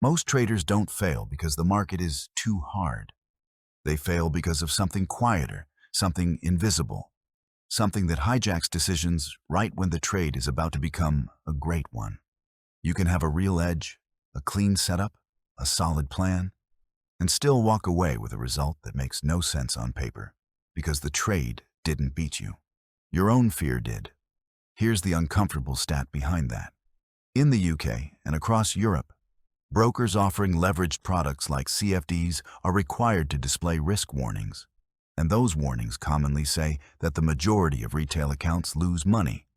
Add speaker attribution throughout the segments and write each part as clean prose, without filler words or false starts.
Speaker 1: Most traders don't fail because the market is too hard. They fail because of something quieter, something invisible, something that hijacks decisions right when the trade is about to become a great one. You can have a real edge, a clean setup, a solid plan, and still walk away with a result that makes no sense on paper because the trade didn't beat you. Your own fear did. Here's the uncomfortable stat behind that. In the UK and across Europe, brokers offering leveraged products like CFDs are required to display risk warnings, and those warnings commonly say that the majority of retail accounts lose money,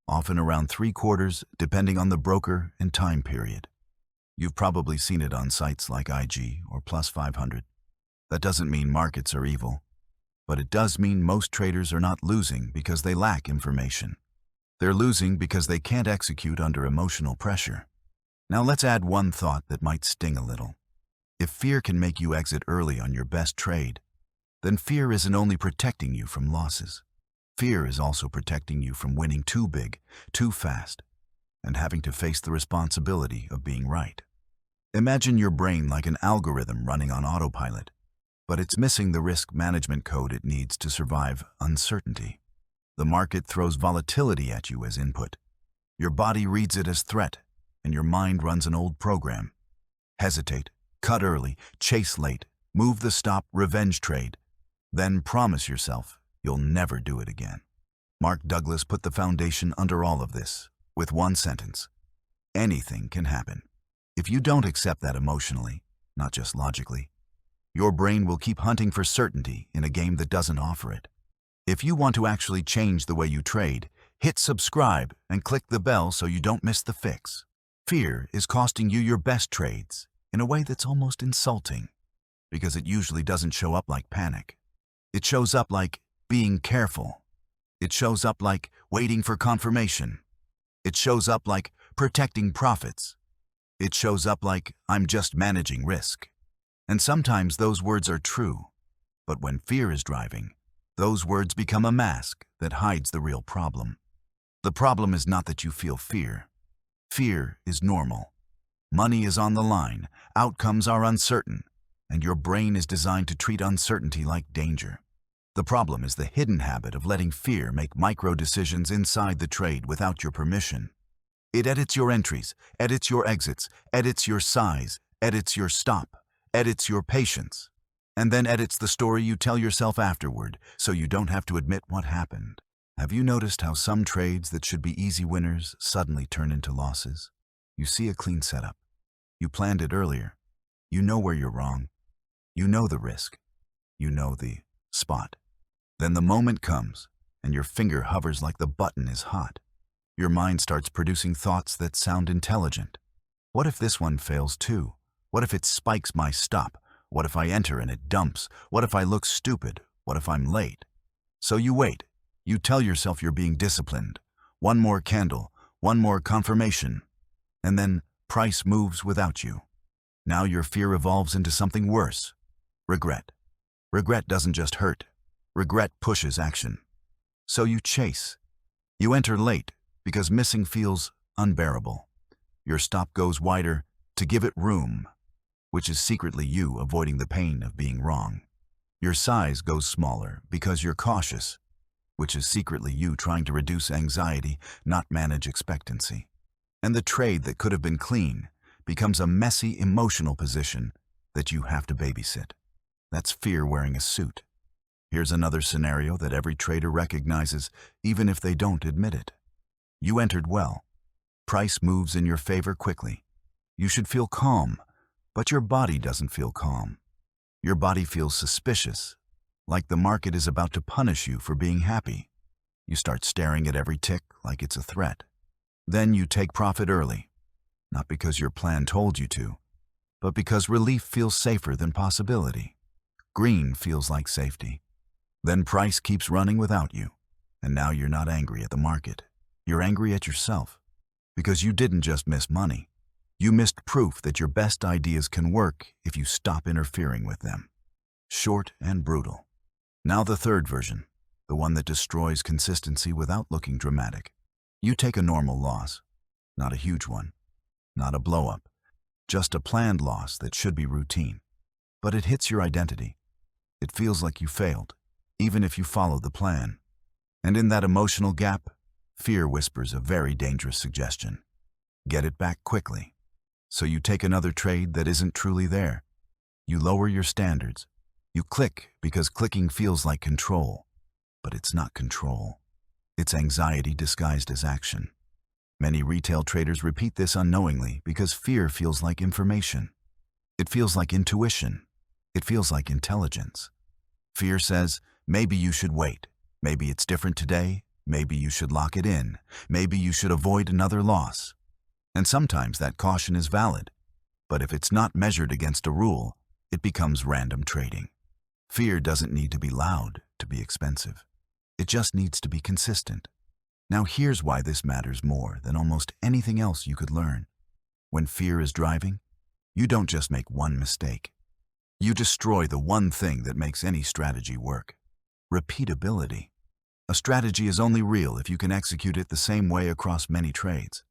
Speaker 1: often around 3/4 depending on the broker and time period. You've probably seen it on sites like IG or Plus 500. That doesn't mean markets are evil, but it does mean most traders are not losing because they lack information. They're losing because they can't execute under emotional pressure. Now let's add one thought that might sting a little. If fear can make you exit early on your best trade, then fear isn't only protecting you from losses. Fear is also protecting you from winning too big, too fast, and having to face the responsibility of being right. Imagine your brain like an algorithm running on autopilot, but it's missing the risk management code it needs to survive uncertainty. The market throws volatility at you as input. Your body reads it as threat, and your mind runs an old program. Hesitate, cut early, chase late, move the stop, revenge trade. Then promise yourself you'll never do it again. Mark Douglas put the foundation under all of this with one sentence: anything can happen. If you don't accept that emotionally, not just logically, your brain will keep hunting for certainty in a game that doesn't offer it. If you want to actually change the way you trade, hit subscribe and click the bell so you don't miss the fix. Fear is costing you your best trades in a way that's almost insulting, because it usually doesn't show up like panic. It shows up like being careful. It shows up like waiting for confirmation. It shows up like protecting profits. It shows up like I'm just managing risk. And sometimes those words are true, but when fear is driving, those words become a mask that hides the real problem. The problem is not that you feel fear. Fear is normal. Money is on the line, outcomes are uncertain, and your brain is designed to treat uncertainty like danger. The problem is the hidden habit of letting fear make micro decisions inside the trade without your permission. It edits your entries, edits your exits, edits your size, edits your stop, edits your patience, and then edits the story you tell yourself afterward so you don't have to admit what happened. Have you noticed how some trades that should be easy winners suddenly turn into losses? You see a clean setup. You planned it earlier. You know where you're wrong. You know the risk. You know the spot. Then the moment comes, and your finger hovers like the button is hot. Your mind starts producing thoughts that sound intelligent. What if this one fails too? What if it spikes my stop? What if I enter and it dumps? What if I look stupid? What if I'm late? So you wait. You tell yourself you're being disciplined. One more candle, one more confirmation, and then price moves without you. Now your fear evolves into something worse: regret. Regret doesn't just hurt. Regret pushes action. So you chase. You enter late because missing feels unbearable. Your stop goes wider to give it room, which is secretly you avoiding the pain of being wrong. Your size goes smaller because you're cautious, which is secretly you trying to reduce anxiety, not manage expectancy. And the trade that could have been clean becomes a messy emotional position that you have to babysit. That's fear wearing a suit. Here's another scenario that every trader recognizes, even if they don't admit it. You entered well. Price moves in your favor quickly. You should feel calm, but your body doesn't feel calm. Your body feels suspicious, like the market is about to punish you for being happy. You start staring at every tick like it's a threat. Then you take profit early, not because your plan told you to, but because relief feels safer than possibility. Green feels like safety. Then price keeps running without you, and now you're not angry at the market. You're angry at yourself, because you didn't just miss money. You missed proof that your best ideas can work if you stop interfering with them. Short and brutal. Now the third version, the one that destroys consistency without looking dramatic. You take a normal loss, not a huge one, not a blow-up, just a planned loss that should be routine. But it hits your identity. It feels like you failed, even if you followed the plan. And in that emotional gap, fear whispers a very dangerous suggestion. Get it back quickly. So you take another trade that isn't truly there. You lower your standards. You click because clicking feels like control. But it's not control. It's anxiety disguised as action. Many retail traders repeat this unknowingly because fear feels like information. It feels like intuition. It feels like intelligence. Fear says, maybe you should wait. Maybe it's different today. Maybe you should lock it in. Maybe you should avoid another loss. And sometimes that caution is valid. But if it's not measured against a rule, it becomes random trading. Fear doesn't need to be loud to be expensive. It just needs to be consistent. Now here's why this matters more than almost anything else you could learn. When fear is driving, you don't just make one mistake. You destroy the one thing that makes any strategy work. Repeatability. A strategy is only real if you can execute it the same way across many trades.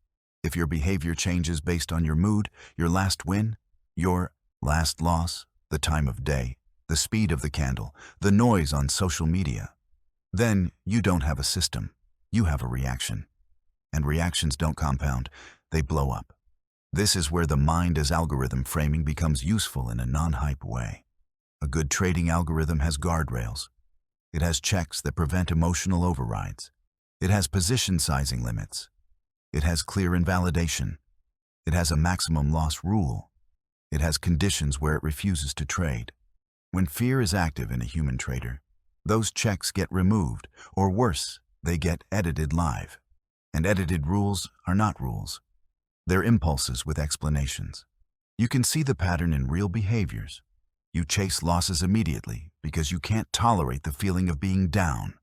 Speaker 1: If your behavior changes based on your mood, your last win, your last loss, the time of day, the speed of the candle, the noise on social media, then you don't have a system. You have a reaction. And reactions don't compound, they blow up. This is where the mind as algorithm framing becomes useful in a non-hype way. A good trading algorithm has guardrails. It has checks that prevent emotional overrides. It has position sizing limits. It has clear invalidation. It has a maximum loss rule. It has conditions where it refuses to trade. When fear is active in a human trader, those checks get removed, or worse, they get edited live. And edited rules are not rules. They're impulses with explanations. You can see the pattern in real behaviors. You chase losses immediately because you can't tolerate the feeling of being down.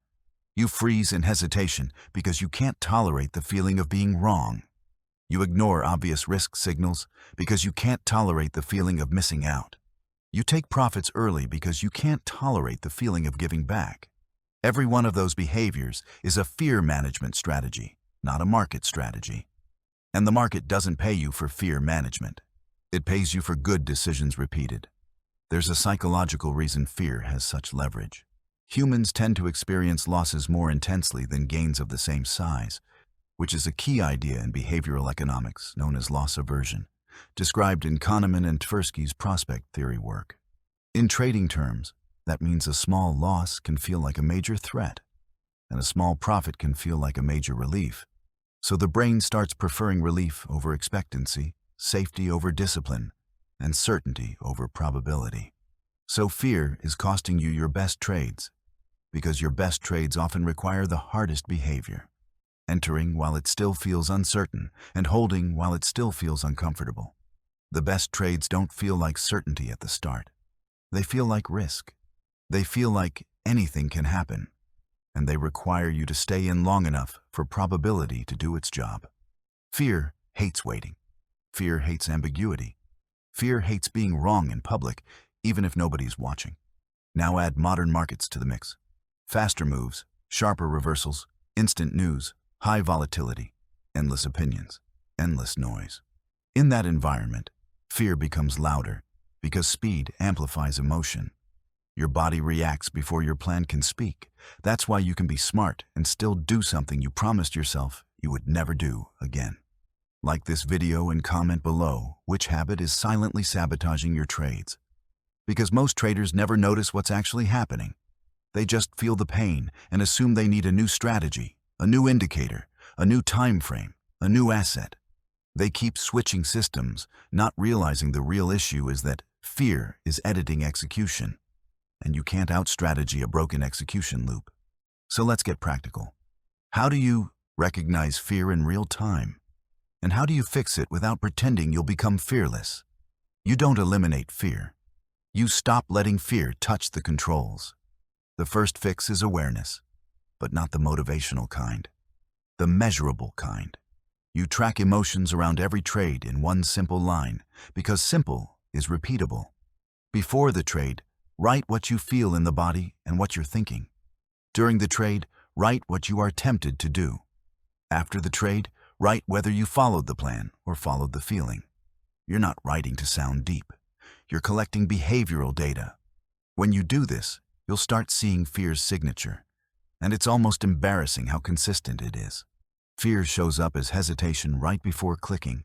Speaker 1: You freeze in hesitation because you can't tolerate the feeling of being wrong. You ignore obvious risk signals because you can't tolerate the feeling of missing out. You take profits early because you can't tolerate the feeling of giving back. Every one of those behaviors is a fear management strategy, not a market strategy. And the market doesn't pay you for fear management. It pays you for good decisions repeated. There's a psychological reason fear has such leverage. Humans tend to experience losses more intensely than gains of the same size, which is a key idea in behavioral economics known as loss aversion, described in Kahneman and Tversky's prospect theory work. In trading terms, that means a small loss can feel like a major threat, and a small profit can feel like a major relief. So the brain starts preferring relief over expectancy, safety over discipline, and certainty over probability. So fear is costing you your best trades, because your best trades often require the hardest behavior. Entering while it still feels uncertain, and holding while it still feels uncomfortable. The best trades don't feel like certainty at the start. They feel like risk. They feel like anything can happen, and they require you to stay in long enough for probability to do its job. Fear hates waiting. Fear hates ambiguity. Fear hates being wrong in public, even if nobody's watching. Now add modern markets to the mix. Faster moves, sharper reversals, instant news, high volatility, endless opinions, endless noise. In that environment, fear becomes louder because speed amplifies emotion. Your body reacts before your plan can speak. That's why you can be smart and still do something you promised yourself you would never do again. Like this video and comment below which habit is silently sabotaging your trades. Because most traders never notice what's actually happening. They just feel the pain and assume they need a new strategy, a new indicator, a new time frame, a new asset. They keep switching systems, not realizing the real issue is that fear is editing execution. And you can't out-strategy a broken execution loop. So let's get practical. How do you recognize fear in real time? And how do you fix it without pretending you'll become fearless? You don't eliminate fear. You stop letting fear touch the controls. The first fix is awareness, but not the motivational kind. The measurable kind. You track emotions around every trade in one simple line, because simple is repeatable. Before the trade, write what you feel in the body and what you're thinking. During the trade, write what you are tempted to do. After the trade, write whether you followed the plan or followed the feeling. You're not writing to sound deep. You're collecting behavioral data. When you do this, you'll start seeing fear's signature. And it's almost embarrassing how consistent it is. Fear shows up as hesitation right before clicking.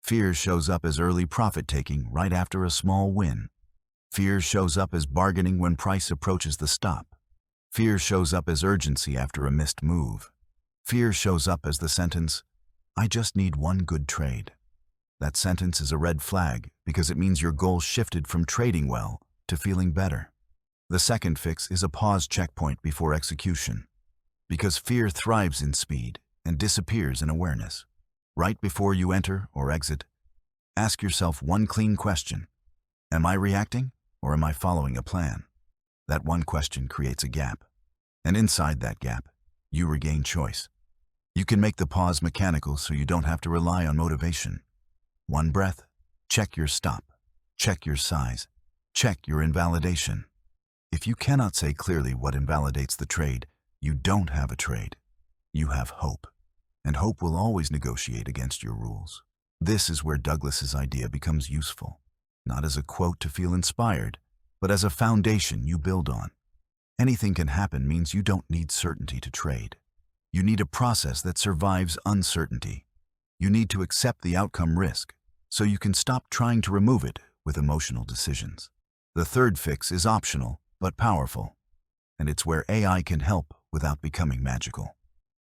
Speaker 1: Fear shows up as early profit-taking right after a small win. Fear shows up as bargaining when price approaches the stop. Fear shows up as urgency after a missed move. Fear shows up as the sentence, "I just need one good trade." That sentence is a red flag because it means your goal shifted from trading well to feeling better. The second fix is a pause checkpoint before execution. Because fear thrives in speed and disappears in awareness. Right before you enter or exit, ask yourself one clean question. Am I reacting or am I following a plan? That one question creates a gap. And inside that gap, you regain choice. You can make the pause mechanical so you don't have to rely on motivation. One breath, check your stop, check your size, check your invalidation. If you cannot say clearly what invalidates the trade, you don't have a trade. You have hope. And hope will always negotiate against your rules. This is where Douglas's idea becomes useful. Not as a quote to feel inspired, but as a foundation you build on. Anything can happen means you don't need certainty to trade. You need a process that survives uncertainty. You need to accept the outcome risk, so you can stop trying to remove it with emotional decisions. The third fix is optional, but powerful. And it's where AI can help without becoming magical.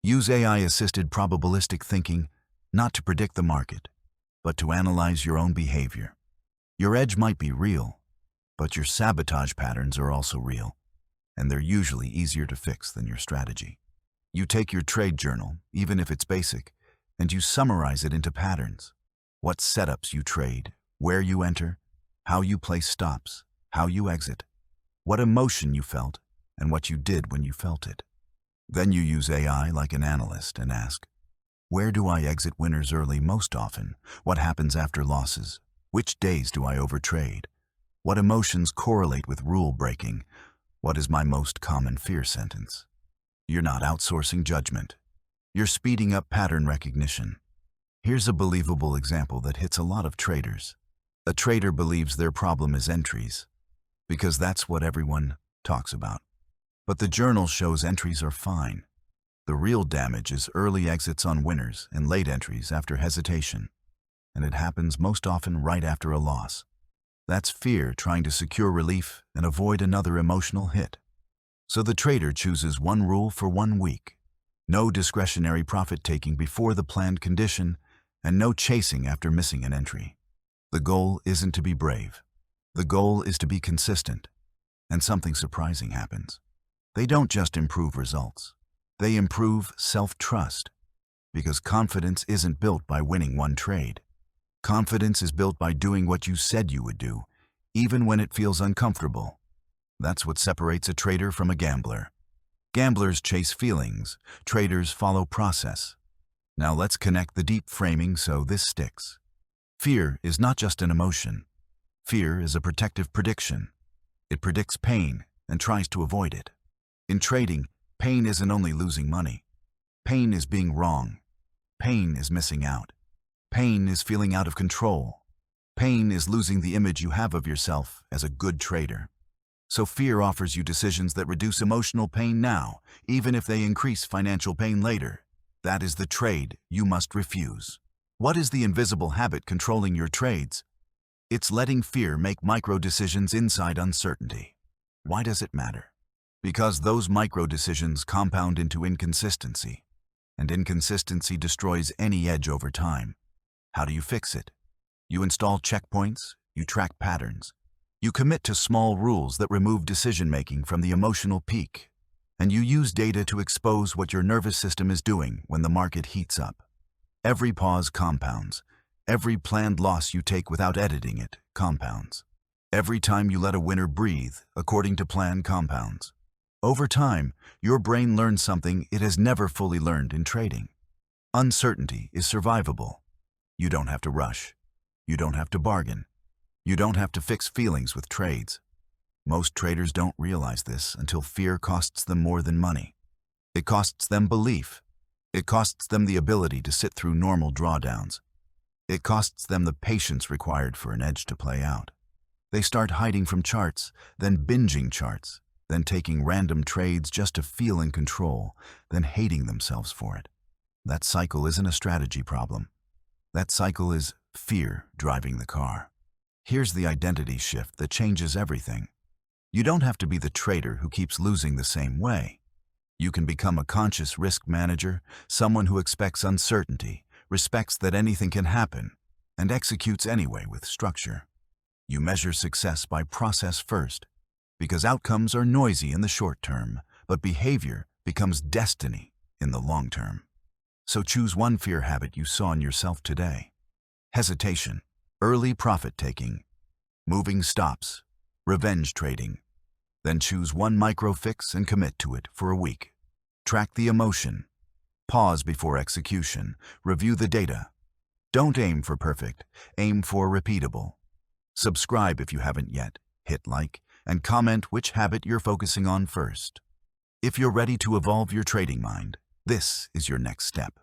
Speaker 1: Use AI-assisted probabilistic thinking not to predict the market, but to analyze your own behavior. Your edge might be real, but your sabotage patterns are also real, and they're usually easier to fix than your strategy. You take your trade journal, even if it's basic, and you summarize it into patterns. What setups you trade, where you enter, how you place stops, how you exit, what emotion you felt, and what you did when you felt it. Then you use AI like an analyst and ask, where do I exit winners early most often? What happens after losses? Which days do I overtrade? What emotions correlate with rule breaking? What is my most common fear sentence? You're not outsourcing judgment. You're speeding up pattern recognition. Here's a believable example that hits a lot of traders. A trader believes their problem is entries, because that's what everyone talks about. But the journal shows entries are fine. The real damage is early exits on winners and late entries after hesitation. And it happens most often right after a loss. That's fear trying to secure relief and avoid another emotional hit. So the trader chooses one rule for 1 week. No discretionary profit-taking before the planned condition, and no chasing after missing an entry. The goal isn't to be brave. The goal is to be consistent. And something surprising happens. They don't just improve results. They improve self-trust. Because confidence isn't built by winning one trade. Confidence is built by doing what you said you would do, even when it feels uncomfortable. That's what separates a trader from a gambler. Gamblers chase feelings, traders follow process. Now let's connect the deep framing so this sticks. Fear is not just an emotion. Fear is a protective prediction. It predicts pain and tries to avoid it. In trading, pain isn't only losing money. Pain is being wrong. Pain is missing out. Pain is feeling out of control. Pain is losing the image you have of yourself as a good trader. So fear offers you decisions that reduce emotional pain now, even if they increase financial pain later. That is the trade you must refuse. What is the invisible habit controlling your trades? It's letting fear make micro-decisions inside uncertainty. Why does it matter? Because those micro-decisions compound into inconsistency, and inconsistency destroys any edge over time. How do you fix it? You install checkpoints, you track patterns, you commit to small rules that remove decision-making from the emotional peak, and you use data to expose what your nervous system is doing when the market heats up. Every pause compounds. Every planned loss you take without editing it compounds. Every time you let a winner breathe according to plan compounds. Over time, your brain learns something it has never fully learned in trading. Uncertainty is survivable. You don't have to rush. You don't have to bargain. You don't have to fix feelings with trades. Most traders don't realize this until fear costs them more than money. It costs them belief. It costs them the ability to sit through normal drawdowns. It costs them the patience required for an edge to play out. They start hiding from charts, then binging charts, then taking random trades just to feel in control, then hating themselves for it. That cycle isn't a strategy problem. That cycle is fear driving the car. Here's the identity shift that changes everything. You don't have to be the trader who keeps losing the same way. You can become a conscious risk manager, someone who expects uncertainty, respects that anything can happen, and executes anyway with structure. You measure success by process first, because outcomes are noisy in the short term, but behavior becomes destiny in the long term. So choose one fear habit you saw in yourself today. Hesitation, early profit-taking, moving stops, revenge trading. Then choose one micro-fix and commit to it for a week. Track the emotion. Pause before execution. Review the data. Don't aim for perfect. Aim for repeatable. Subscribe if you haven't yet. Hit like and comment which habit you're focusing on first. If you're ready to evolve your trading mind, this is your next step.